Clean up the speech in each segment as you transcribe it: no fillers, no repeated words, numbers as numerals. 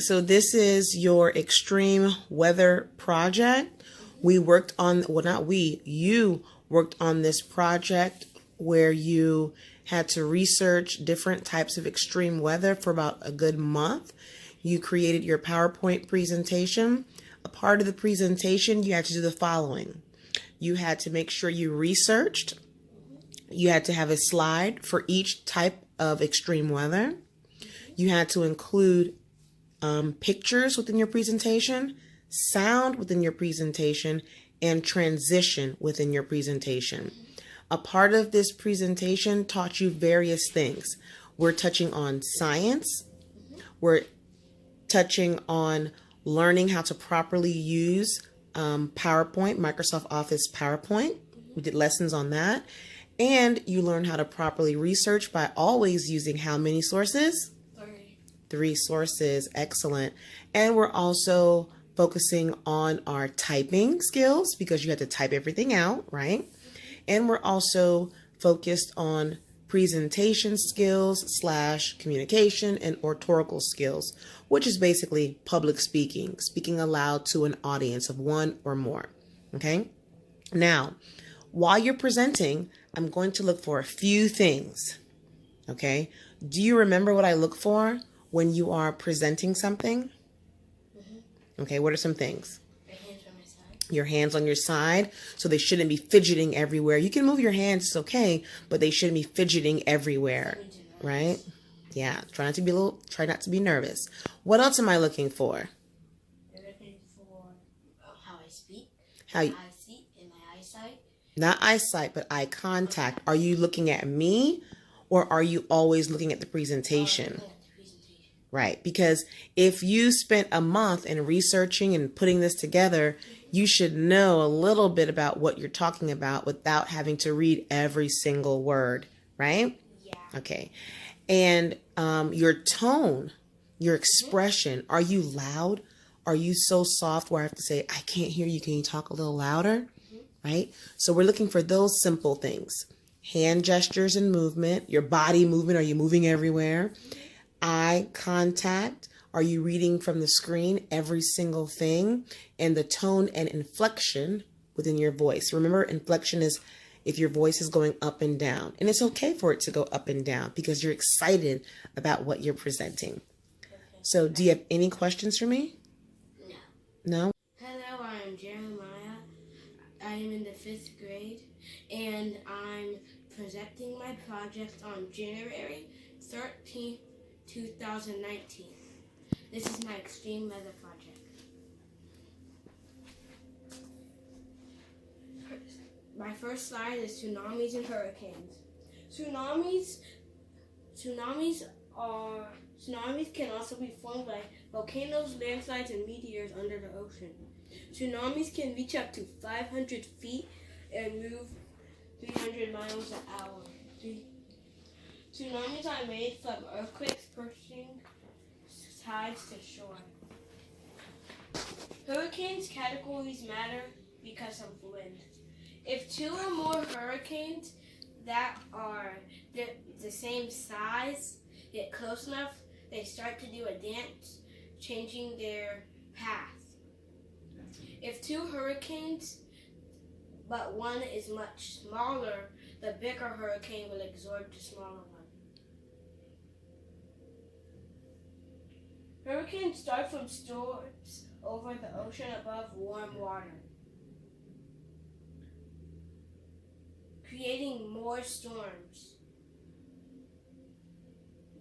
so this is your extreme weather project. We worked on, well, not we, you worked on this project where you had to research different types of extreme weather for about a good month. You created your PowerPoint presentation. A part of the presentation, you had to do the following. You had to make sure you researched. You had to have a slide for each type of extreme weather. You had to include pictures within your presentation, sound within your presentation, and transition within your presentation. A part of this presentation taught you various things. We're touching on science. We're touching on learning how to properly use PowerPoint, Microsoft Office PowerPoint. We did lessons on that. And you learn how to properly research by always using how many sources? 3 sources. Excellent. And we're also focusing on our typing skills because you have to type everything out, right? And we're also focused on presentation skills / communication and oratorical skills, which is basically public speaking, speaking aloud to an audience of 1 or more. Okay? Now, while you're presenting, I'm going to look for a few things. Okay? Do you remember what I look for when you are presenting something? Okay, what are some things? Your hands on your side, so they shouldn't be fidgeting everywhere. You can move your hands, it's okay, but they shouldn't be fidgeting everywhere, right? Yeah, try not to be nervous. What else am I looking for? You're looking for how I speak, how I see in my eyesight. Not eyesight, but eye contact. Are you looking at me, or are you always looking at the presentation? Right, because if you spent a month in researching and putting this together, you should know a little bit about what you're talking about without having to read every single word, right? Yeah. Okay. And your tone, your expression, are you loud? Are you so soft where I have to say, I can't hear you, can you talk a little louder? Right? So we're looking for those simple things. Hand gestures and movement, your body movement, are you moving everywhere? Eye contact, are you reading from the screen every single thing? And the tone and inflection within your voice. Remember, inflection is if your voice is going up and down. And it's okay for it to go up and down because you're excited about what you're presenting. So do you have any questions for me? No? Hello, I'm Jeremiah. I am in the 5th grade, and I'm presenting my project on January 13th, 2019. This is my extreme weather project. My first slide is tsunamis and hurricanes. Tsunamis can also be formed by volcanoes, landslides, and meteors under the ocean. Tsunamis can reach up to 500 feet and move 300 miles an hour. Tsunamis are made from earthquakes pushing tides to shore. Hurricanes categories matter because of wind. If 2 or more hurricanes that are the same size get close enough, they start to do a dance, changing their path. If 2 hurricanes, but one is much smaller, the bigger hurricane will absorb the smaller one. Hurricanes start from storms over the ocean above warm water, creating more storms.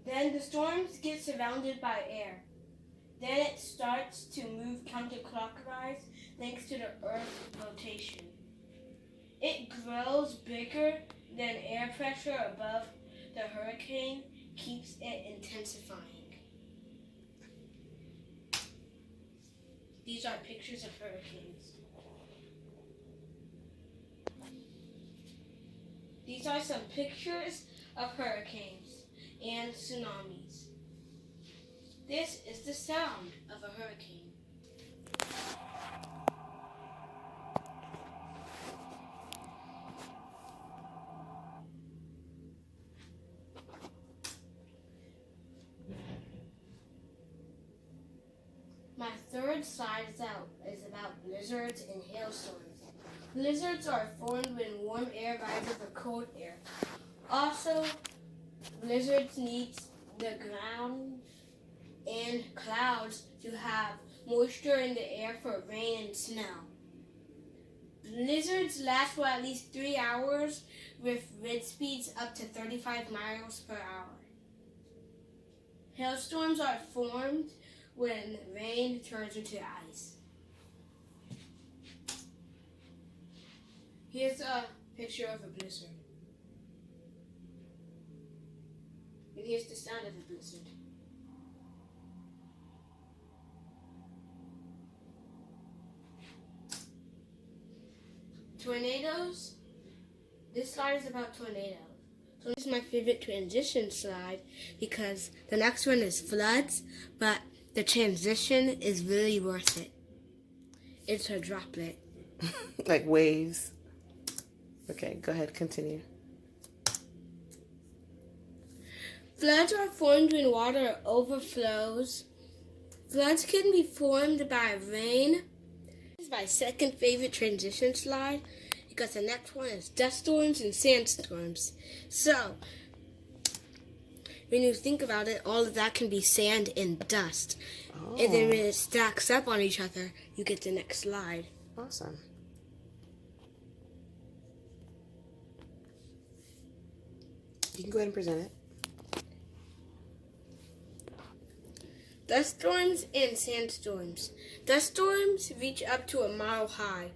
Then the storms get surrounded by air. Then it starts to move counterclockwise thanks to the Earth's rotation. It grows bigger than air pressure above the hurricane keeps it intensifying. These are pictures of hurricanes. These are some pictures of hurricanes and tsunamis. This is the sound of a hurricane. third slide is about blizzards and hailstorms. Blizzards are formed when warm air rises over cold air. Also, blizzards need the ground and clouds to have moisture in the air for rain and snow. Blizzards last for at least 3 hours with wind speeds up to 35 miles per hour. Hailstorms are formed when rain turns into ice. Here's a picture of a blizzard. And here's the sound of a blizzard. Tornadoes. This slide is about tornadoes. So this is my favorite transition slide because the next one is floods, but the transition is really worth it. It's a droplet. Like waves. Okay, go ahead, continue. Floods are formed when water overflows. Floods can be formed by rain. This is my second favorite transition slide because the next one is dust storms and sandstorms. So, when you think about it, all of that can be sand and dust. Oh. And then when it stacks up on each other, you get the next slide. Awesome. You can go ahead and present it. Dust storms and sandstorms. Dust storms reach up to a mile high.